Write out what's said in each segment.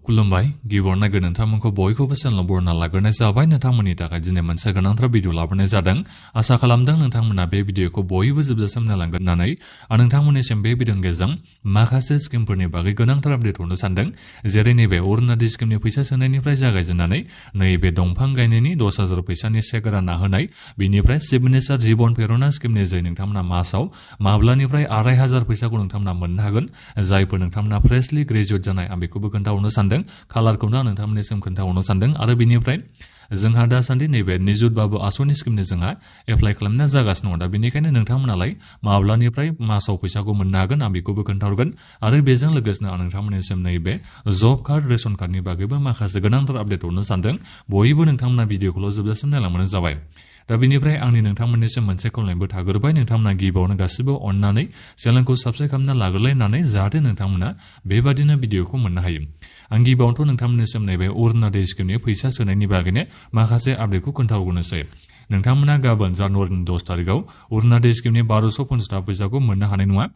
खुलुमबाय गिबियावनो नोंथांमोनखौ बयखौबो चेनेलाव बरायना लाग्रोनाय जाबाय। नोंथांमोननि थाखाय दिनै मोनसे गोनांथार भिडिअ लाबोनाय जादों। आसा खालामदों नोंथांमोना बे भिडिअखौ बयबो जोबजासिम नायलांगोन होननानै आं नोंथांमोननिसिम बे भिडिअनि गेजेरजों माखासे स्किमफोरनि बागै गोनांथार आपडेट हरनो सानदों। जेरै नैबे अरुनोदय स्किमनि फैसा सोनायनिफ्राय जागायजेननानै नैबे दंफां गायनायनि 10,000 फैसानि चेक रानना होनाय, बिनिफ्राय चिफ मिनिस्टार जिबन प्रेरना स्किमनि जै नोंथांमोना मासाव माब्लानिफ्राय 2,500 फैसाखौ नोंथांमोना मोननो हागोन। जायफोर नोंथांमोना फ्रेशलि ग्रेजुवेट जानाय आं बेखौबो खोन्थाहरनो सानदों। कालारखौनो आं नोंथांमोननिसिम खोन्थाहरनो सानदों। आरो बिनिफ्राय जोंहा दासान्दि नैबे निजुत बाबु आसनि स्किमनि जोंहा एप्लाइ खालामनाया जागासिनो दङ। दा बेनिखायनो नोंथांमोनालाय माब्लानिफ्राय मासाव फैसाखौ मोननो हागोन आं बेखौबो खोन्थाहरगोन। आरो बेजों लोगोसेनो आं नोंथांमोननिसिम नैबे जब कार्ड रेशन कार्डनि बागैबो माखासे गोनांथार आपडेट हरनो सानदों। बयबो नोंथांमोना भिडिअखौल' जोबजासिम नायलांबानो जाबाय। दा बेनिफ्राय आंनि नोंथांमोननिसिम मोनसे खावलायनायबो थाग्रोबाय। नोंथांमोना गिबियावनो गासिबो अननानै चेनेलखौ साबस्क्राइब खालामना लाग्रोलायनानै जाहाथे नोंथांमोना बेबादिनो भिडिअखौ मोननो हायो। आं गिबियावनोथ' नोंथांमोननिसिम नैबे अरुनोदय स्किमनि फैसा सोनायनि बागैनो माखासे आपडेटखौ खोन्थाहरग्रोनोसै। नोंथांमोना गाबोन जानुवारिनि 10 तारिखआव अरुनोदय स्किमनि 1250 फैसाखौ मोननो हानाय नङा।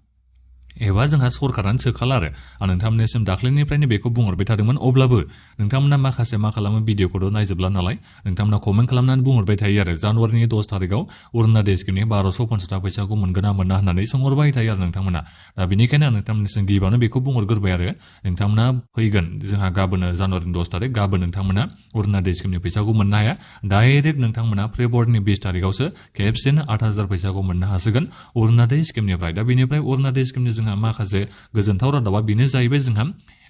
एबा जोंहा सरकारानो सोखाला आरो आं नोंथांमोननिसिम दाख्लैनिफ्रायनो बेखौ बुंहरबाय थादोंमोन। अब्लाबो नोंथांमोना माखासे मा खालामो भिडिअखौथ' नायजोबला नालाय नोंथांमोना कमेन्ट खालामनानै बुंहरबाय थायो आरो जानुवारिनि 10 तारिखआव अरुनोदय स्किमनि 1250 फैसाखौ मोनगोन ना मोना होननानै सोंहरबाय थायो आरो नोंथांमोना। दा बेनिखायनो आं नोंथांमोननिसिम गिबियावनो बेखौ बुंहरग्रोबाय आरो नोंथांमोना फैगोन जोंहा गाबोन जानुवारिनि 10 तारिख गाबोन नोंथांमोना अरुनोदय स्किमनि फैसाखौ मोननो हाया। डाइरेक्ट नोंथांमोना फेब्रुवारिनि 20 तारिखआवसो खेबसेनो 8,000 फैसाखौ मोननो हासिगोन अरुनोदय स्किमनिफ्राय। दा बेनिफ्राय अरुनोदय स्किमनि जोंहा माखासे गोजोनथाव रादाबा बेनो जाहैबाय जोंहा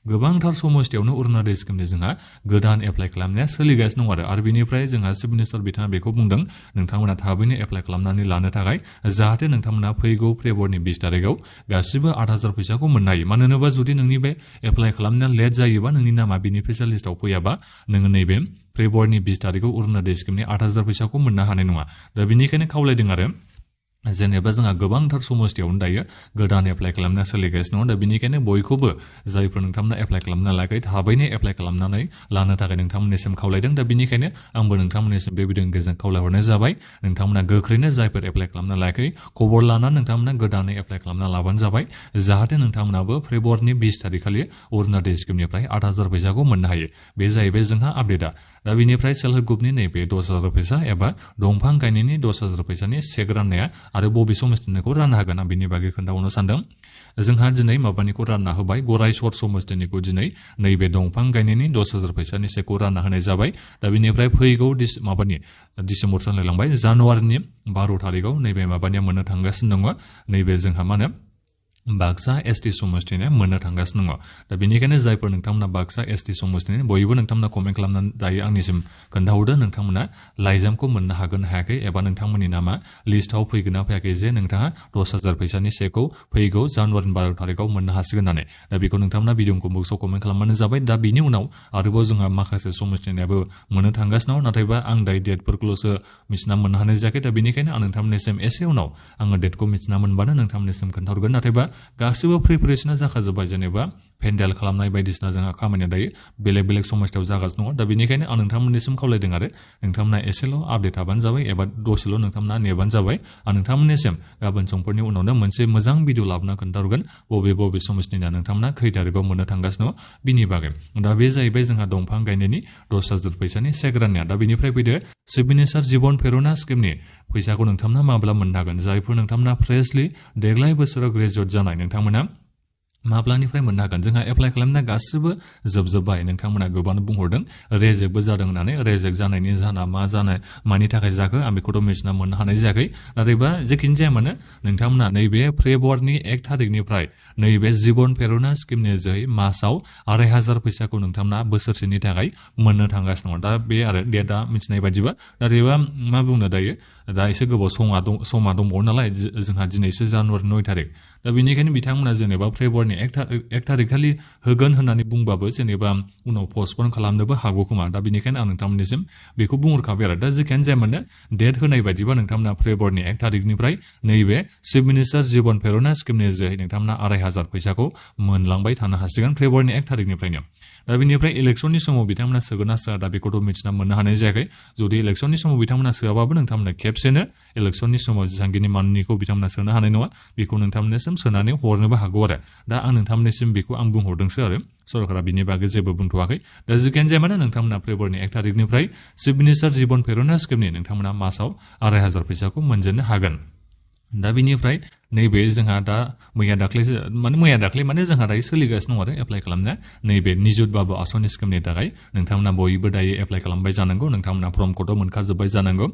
गोबांथार समस्थियावनो अरुनोदय स्किमनि जोंहा गोदान एप्लाइ खालामनाया सोलिगासिनो दं आरो बेनिफ्राय जोंहा चिफ मिनिस्टार बिथाङा बेखौ बुंदों नोंथांमोना थाबैनो एप्लाइ खालामनानै लानो थाखाय जाहाथे नोंथांमोना फैगौ फेब्रुवारिनि 20 तारिखआव गासिबो 8,000 फैसाखौ मोननो हायो। मानो होनोबा जुदि नोंनि बे एप्लाइ खालामनाया लेट जायोबा नोंनि नामा बेनिफिसियारि लिस्टआव फैयाबा नोङो नैबे फेब्रुवारिनि 20 तारिखआव अरुनोदय स्किमनि 8,000 फैसाखौ मोननो हानाय नङा। दा बेनिखायनो खावलायदों आरो जेनेबा जोंहा गोबांथार समस्थियावनो दायो गोदान एप्लाइ खालामनाया सोलिगासिनो दं। दा बेनिखायनो बयखौबो जायफोर नोंथांमोना एप्लाइ खालामना लायाखै थाबैनो एप्लाइ खालामनानै लानो थाखाय नोंथांमोननिसिम खावलायदों। दा बेनिखायनो आंबो नोंथांमोननिसिम बे भिडिअनि गेजेरजों खावलायहरनाय जाबाय। नोंथांमोना गोख्रैनो जायफोर एप्लाइ खालामना लायाखै खबर लानानै नोंथांमोना गोदानै एप्लाइ खालामना लाबानो जाबाय जाहाथे नोंथांमोनाबो फेब्रुवारिनि 20 तारिखखालि अरुनोदय स्किमनिफ्राय 8,000 फैसाखौ मोननो हायो। बे जाहैबाय जोंहा आपडेटआ। दा बेनिफ्राय सेल्फ हेल्प ग्रुपनि नैबे 10,000 फैसा एबा दंफां गायनायनि 10,000 फैसानि चेक राननाया आरो बबे समस्थिनिखौ राननो हागोन आं बिनि बागै खोन्थाहरनो सानदों। जोंहा दिनै माबानिखौ रानना होबाय गरायसर समस्थिनिखौ दिनै नैबे दंफां गायनायनि 10,000 फैसानि चेकखौ रानना होनाय जाबाय। दा बेनिफ्राय फैगौ डिसेम्बर सानलायलांबाय जानुवारिनि 12 तारिखआव नैबे माबानिया मोननो थांगासिनो दङ। नैबे जोंहा मा होनो बाक्सा एसटि समस्थिनो मोननो थांगासिनो दङ। दा बेनिखायनो जायफोर नोंथांमोना बाक्सा एसटि समस्थिनि बयबो नोंथांमोना कमेन्ट खालामनानै दायो आंनिसिम खोन्थाहरदो नोंथांमोना लाइजामखौ मोननो हागोन हायाखै एबा नोंथांमोननि नामा लिस्टआव फैगोन ना फैयाखै जे नोंथाङा 10,000 फैसानि चेकखौ फैगौ जानुवारिनि 12 तारिखआव मोननो हासिगोन होननानै। दा बेखौ नोंथांमोना भिडिअखौ बक्सआव कमेन्ट खालामबानो जाबाय। दा बिनि उनाव आरोबाव जोंहा माखासे समस्थिनियाबो मोननो थांगासिनो दं नाथायबा आं दायो डेटफोरखौल'सो मिथिना मोननो हानाय जायाखै। दा बेनिखायनो आं नोंथांमोननिसिम एसे उनाव आङो डेटखौ मिथिना मोनबानो नोंथांमोननिसिम खोन्थाहरगोन। नाथायबा गासिबो प्रिपेरेसना जाखाजोब्बाय जेनेबा पेन्डेल खालामनाय बायदिसिना जोंहा खामानिया दायो बेलेग बेलेग समस्थियाव जागासिनो दङ। दा बेनिखायनो आं नोंथांमोननिसिम खावलायदों आरो नोंथांमोना एसेल' आपडेट थाबानो जाबाय एबा दसेल' नोंथांमोना नेबानो जाबाय। आं नोंथांमोननिसिम गाबोन समफोरनि उनावनो मोनसे मोजां भिडिअ लाबोना खोन्थाहरगोन बबे समस्थिनिया नोंथांमोना खै तारिखआव मोननो थांगासिनो दङ बिनि बागै। दा बे जाहैबाय जोंहा दंफां गायनायनि 10,000 फैसानि चेक राननाया। दा बेनिफ्राय फैदो चिफ मिनिस्टार जिबन प्रेरना स्किमनि फैसाखौ नोंथांमोना माब्ला मोननो हागोन। जायफोर नोंथांमोना फ्रेशलि देग्लाय बोसोराव ग्रेजुवेट जानाय नोंथांमोना माब्लानिफ्राय मोननो हागोन। जोंहा एप्लाइ खालामनाया गासिबो जोबजोब्बाय। नोंथांमोना गोबां बुंहरदों रेजेक्टबो जादों होननानै। रेजेक्ट जानायनि जाहोना मा जानाय मानि थाखाय जाखो आं बेखौथ' मिथिना मोननो हानाय जायाखै। नाथायबा जेखिनि जाया मानो नोंथांमोना नैबे फेब्रुवारिनि 1 तारिखनिफ्राय नैबे जिबन प्रेरना स्किमनि जोहै मासाव 2,500 फैसाखौ नोंथांमोना बोसोरसेनि थाखाय मोननो थांगासिनो दङ। दा बे आरो डेटआ मिथिनाय बायदिबा नाथायबा मा बुंनो दायो दा एसे गोबाव समा दंबावो नालाय जोंहा दिनैसो जानुवारि 9 तारिख। दा बेनिखायनो बिथांमोना जेनेबा फेब्रुवारिनि 1 तारिखखालि होगोन होननानै बुंबाबो जेनेबा उनाव पस्टपन खालामनोबो हागौ खोमा। दा बेनिखायनो आं नोंथांमोननिसिम बेखौ बुंहरखाबाय आरो दा जेखियानो जाया मानो डेट होनाय बायदिबा नोंथांमोना फेब्रुवारिनि 1 तारिखनिफ्राय नैबे चिफ मिनिस्टार जिबन प्रेरना स्किमनि जोहै नोंथांमोना 2,500 फैसाखौ मोनलांबाय थानो हासिगोन फेब्रुवारिनि 1 तारिखनिफ्रायनो। दा बिनिफ्राय इलेक्सननि समाव बिथांमोना सोगोना सोआ दा बेखौथ' मिथिना मोननो हानाय जायाखै जुदि इलेक्सननि समाव बिथांमोना सोआबाबो नोंथांमोना खेबसेनो इलेक्सननि समाव जेसांखिनि माननिखौ बिथांमोना सोनो हानाय नङा बेखौ नोंथांमोननिसिम सोनानै हरनोबो हागौ आरो दा आं नोंथांमोननिसिम बेखौ आं बुंहरदोंसो आरो सरकारा बिनि बागै जेबो बुंथ'वाखै दा जिखियानो जाया मानो नोंथांमोना फेब्रुवारिनि 1 तारिखनिफ्राय चिफ मिनिस्टार जिबन प्रेरना स्किमनि नोंथांमोना मासाव 2500 फैसाखौ मोनजेननो हागोन दा बिनिफ्राय नैबे जोंहा दा मैया दाख्लै माने जोंहा दायो सोलिगासिनो दं आरो एप्लाइ खालामनो नैबे निजुत बाबु आसनि स्किमनि थाखाय नोंथांमोना बयबो दायो एप्लाइ खालामबाय जानांगौ नोंथांमोना फर्मखौथ' मोनखाजोब्बाय जानांगौ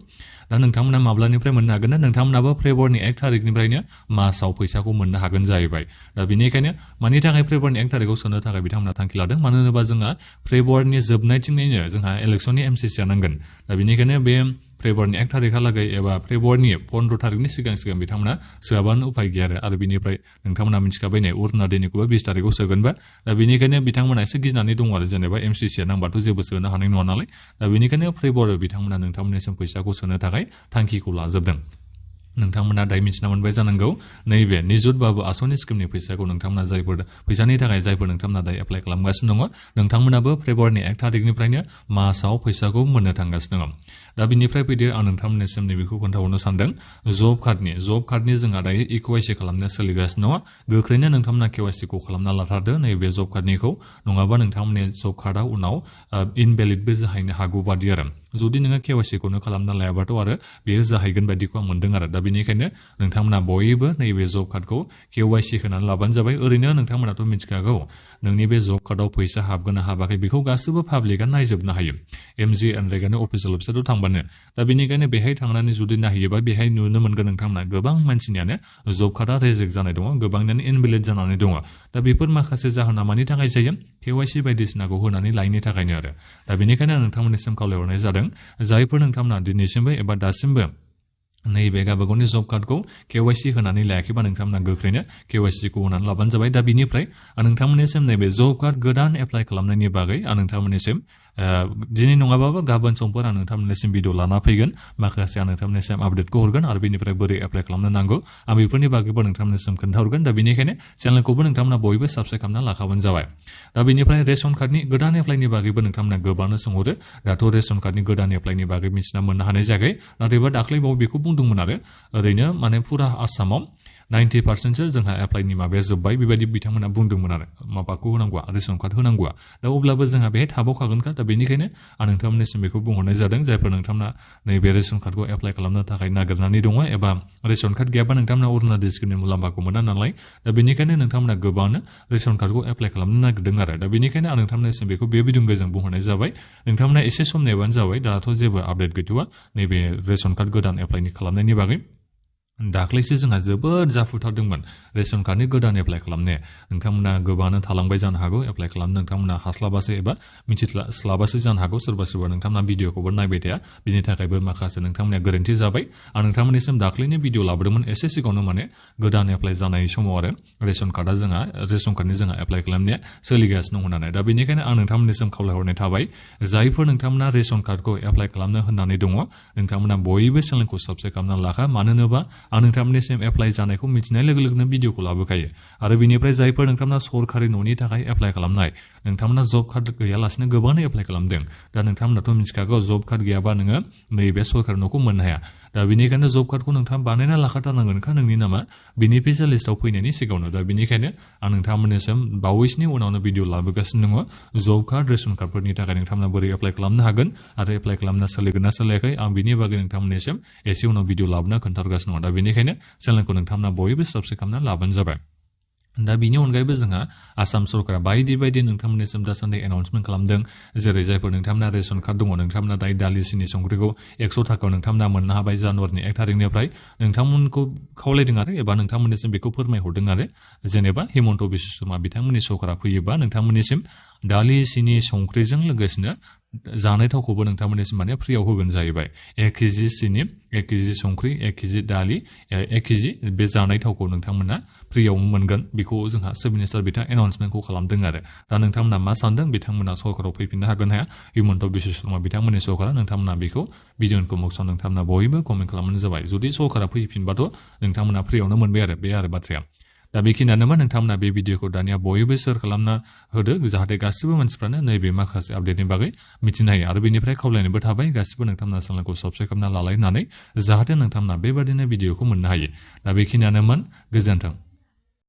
दा नोंथांमोना माब्लानिफ्राय मोननो हागोन ना नोंथांमोनाबो फेब्रुवारिनि 1 तारिखनिफ्रायनो मासाव फैसाखौ मोननो हागोन जाहैबाय दा बेनिखायनो मानि थाखाय फेब्रुवारिनि 1 तारिखआव सोनो थाखाय बिथांमोना थांखि लादों मानो होनोबा जोंहा फेब्रुवारिनि जोबनायथिंनो जोंहा इलेक्सननि एमसिसिआ नांगोन दा बेनिखायनो बे फेब्रुवारिनि 1 तारिखहालागै एबा फेब्रुवारिनि 15 तारिखनि सिगां बिथांमोना सोआबानो उफाय गैया आरो बिनिफ्राय नोंथांमोना मिथिखाबाय नै अरुनोदयनिखौबो 20 तारिखआव सोगोनबा दा बेनिखायनो बिथांमोना एसे गिनानै दङ आरो जेनेबा एमसिसिआ नांबाथ' जेबो सोनो हानाय नङा नालाय दा बेनिखायनो फेब्रुवारियाव बिथांमोना नोंथांमोननिसिम फैसाखौ सोनो थाखाय थांखिखौ लाजोबदों नोंथांमोना दायो मिथिना मोनबाय जानांगौ नैबे निजुत बाबु आसनि स्किमनि फैसाखौ नोंथांमोना फैसानि थाखाय जायफोर नोंथांमोना दायो एप्लाइ खालामगासिनो दङ नोंथांमोनाबो फेब्रुवारिनि 1 तारिखनिफ्रायनो मासाव फैसाखौ मोननो थांगासिनो दङ दा बिनिफ्राय फैदो आं नोंथांमोननिसिम नैबेखौ खोन्थाहरनो सानदों जब कार्डनि जोंहा दायो इकेवाइसि खालामनाया सोलिगासिनो दङ गोख्रैनो नोंथांमोना केवाइसिखौ खालामना लाथारदो नैबे जब कार्डनिखौ नङाबा नोंथांमोननि जब कार्डआ उनाव इनभेलिडबो जाहैनो हागौ बादि आरो जुदि नोङो केवाइसिखौनो खालामना लायाबाथ' आरो बेयो जाहैगोन बायदिखौ आं मोनदों आरो दा बेनिखायनो नोंथांमोना बयबो नैबे जब कार्डखौ केवाइसि होनानै लाबानो जाबाय ओरैनो नोंथांमोनाथ' मिथिखागौ नोंनि बे जब कार्डआव फैसा हाबगोन ना हाबाखै बेखौ गासैबो पाब्लिकआ नायजोबनो हायो एमजि एनरेगानि अफिसियेल वेबसाइटआव थांबानो दा बेनिखायनो बेहाय थांनानै जुदि नायहैयोबा बेहाय नुनो मोनगोन नोंथांमोना गोबां मानसिनियानो जब कार्डआ रेजेक्ट जानाय दङ गोबांनियानो इनभेलिड जानानै दङ दा बेफोर माखासे जाहोना मानि थाखाय जायो केवाइसि बायदिसिनाखौ होनानै लायैनि थाखायनो आरो दा बेनिखायनो नोंथांमोननिसिम खावलायहरनाय जादों जायफोर नोंथांमोना दिनैसिमबो एबा दासिमबो नैबे गावबागावनि जब कार्डखौ केवाइसि होनानै लायाखैबा नोंथांमोना गोख्रैनो केवाइसिखौ होनानै लाबानो जाबाय दा बिनिफ्राय आं नोंथांमोननिसिम नैबे जब कार्ड गोदान एप्लाइ खालामनायनि बागै आं नोंथांमोननिसिम दिनै नङाबाबो गाबोन समफोर आं नोंथांमोननिसिम भिडिअ लाना फैगोन माखासे आं नोंथांमोननिसिम आपडेटखौ हरगोन आरो बेनिफ्राय बोरै एप्लाइ खालामनो नांगौ आं बेफोरनि बागैबो नोंथांमोननिसिम खोन्थाहरगोन दा बेनिखायनो चेनेलखौबो नोंथांमोना बयबो साबस्क्राइब खालामना लाखाबानो जाबाय दा बेनिफ्राय रेशन कार्डनि गोदान एप्लाइनि बागैबो नोंथांमोना गोबांनो सोंहरो दाथ' रेशन कार्डनि गोदान एप्लाइनि बागै मिथिना मोननो हानाय जायाखै नाथायबा दाख्लैबाव बेखौ बुंदोंमोन आरो ओरैनो माने फुरा आसामाव 90% जोंहा एप्लाइनि माबाया जोब्बाय बेबायदि बिथांमोना बुंदोंमोन आरो माबाखौ होनांगौआ रेशन कार्ड होनांगौआ दा अब्लाबो जोंहा बेहाय थाबावखागोनखा दा बेनिखायनो आं नोंथांमोननिसिम बेखौ बुंहरनाय जादों जायफोर नोंथांमोना नैबे रेशन कार्डखौ एप्लाइ खालामनो थाखाय नागिरनानै दङ एबा रेशन कार्ड गैयाबा नोंथांमोना अरुनोदय स्किमनि मुलाम्फाखौ मोना नालाय दा बेनिखायनो नोंथांमोना गोबांनो रेशन कार्डखौ एप्लाइ खालामनो नागिरदों आरो दा बेनिखायनो आं नोंथांमोननिसिम बेखौ बे भिडिअ'जों बुंहरनाय जाबाय नोंथांमोना एसे सम नेबानो जाबाय दाथ' जेबो आपडेट गैथ'वा नैबे रेशन कार्ड गोदान एप्लाइनि खालामनायनि बागै दाख्लैसो जोंहा जोबोद जाफुथारदोंमोन रेशन कार्डनि गोदान एप्लाइ खालामनो नोंथांमोना गोबाङानो थालांबाय जानो हागौ एप्लाइ खालामनो नोंथांमोना हास्लाबासो एबा मिथिस्लाबासो जानो हागौ सोरबा नोंथांमोना भिडिअखौबो नायबाय थाया बिनि थाखायबो माखासे नोंथांमोना गोरोन्थि जाबाय आं नोंथांमोननिसिम दाख्लैनि भिडिअ लाबोदोंमोन एसे सिगाङावनो माने गोदान एप्लाइ जानाय समाव आरो रेशन कार्डनि जोंहा एप्लाइ खालामनाया सोलिगासिनो दं होननानै दा बेनिखायनो आं नोंथांमोननिसिम खावलायहरनाय थाबाय जायफोर नोंथांमोना रेशन कार्डखौ एप्लाइ खालामनो होननानै दङ नोंथांमोना बयबो चेनेलखौ साबस्क्राइब खालामना लाखा मानो होनोबा आं नोंथांमोननिसिम एप्लाइ जानायखौ मिथिनाय लोगो लोगोनो भिडिअखौ लाबोखायो आरो बेनिफ्राय जायफोर नोंथांमोना सरकारि न'नि थाखाय एप्लाइ खालामनाय नोंथांमोना जब कार्ड गैयालासिनो गोबाङानो एप्लाइ खालामदों दा नोंथांमोनाथ' मिथिखागौ जब कार्ड गैयाबा नोङो नैबे सरकारि न'खौ मोननो हाया दा बेनिखायनो जब कार्डखौ नोंथाङा बानायना लाखाथारनांगोनखा नोंनि नामा बेनिफिसियेल लिस्टआव फैनायनि सिगाङावनो दा बेनिखायनो आं नोंथांमोननिसिम बावैसोनि उनावनो भिडिअ लाबोगासिनो दङ जब कार्ड रेशन कार्डफोरनि थाखाय नोंथांमोना बोरै एप्लाइ खालामनो हागोन आरो एप्लाइ खालामना सोलिगोन ना सोलियाखै आं बिनि बागै नोंथांमोननिसिम एसे उनाव भिडिअ लाबोना खोन्थागासिनो दङ दा बेनिखायनो चेनेलखौ नोंथांमोना बयबो साबस्क्राइब खालामना लाबानो जाबाय दा बिनि अनगायैबो जोंहा आसाम सरकारा बायदि नोंथांमोननिसिम दासान्दि एनाउन्समेन्ट खालामदों जेरै जायफोर नोंथांमोना रेशन कार्ड दङ नोंथांमोना दायो दालि सिनि संख्रिखौ 100 थाखायाव नोंथांमोना मोननो हाबाय जानुवारिनि 1 तारिखनिफ्राय नोंथांमोनखौ खावलायदों आरो एबा नोंथांमोननिसिम बेखौ फोरमायहरदों आरो जेनेबा हिमन्त बिश्व शर्मा बिथांमोननि सरकारा फैयोबा नोंथांमोननिसिम दालि सिनि संख्रिजों लोगोसेनो जानाय थावखौबो नोंथांमोननिसिम माने फ्रियाव होगोन जाहैबाय 1 केजि सिनि 1 केजि संख्रि 1 केजि दालि 1 केजि बे जानाय थावखौ नोंथांमोना फ्रियाव मोनगोन बेखौ जोंहा चिफ मिनिस्टार बिथाङा एनाउन्समेन्टखौ खालामदों आरो दा नोंथांमोना मा सानदों बिथांमोना सरकाराव फैफिननो हागोन हाया हिमन्त बिश्व शर्मा बिथांमोननि सरकारा नोंथांमोना बेखौ भिडिअखौ बक्सआव नोंथांमोना बयबो कमेन्ट खालामनो जाबाय जुदि सरकारा फैफिनबाथ' नोंथांमोना फ्रियावनो मोनबाय आरो बे आरो बाथ्राया दा बेखिनियानोमोन नोंथांमोना बे भिडिअखौ दानिया बयबो शेयार खालामना होदो जाहाथे गासिबो मानसिफ्रानो नैबे माखासे आपडेटनि बागै मिथिनो हायो आरो बेनिफ्राय खावलायनोबो थाबाय गासिबो नोंथांमोना चेनेलखौ साबस्क्राइब खालामना लालाय होननानै जाहाथे नोंथांमोना बेबादिनो भिडिअखौ मोननो हायो दा बेखिनियानोमोन गोजोन्थों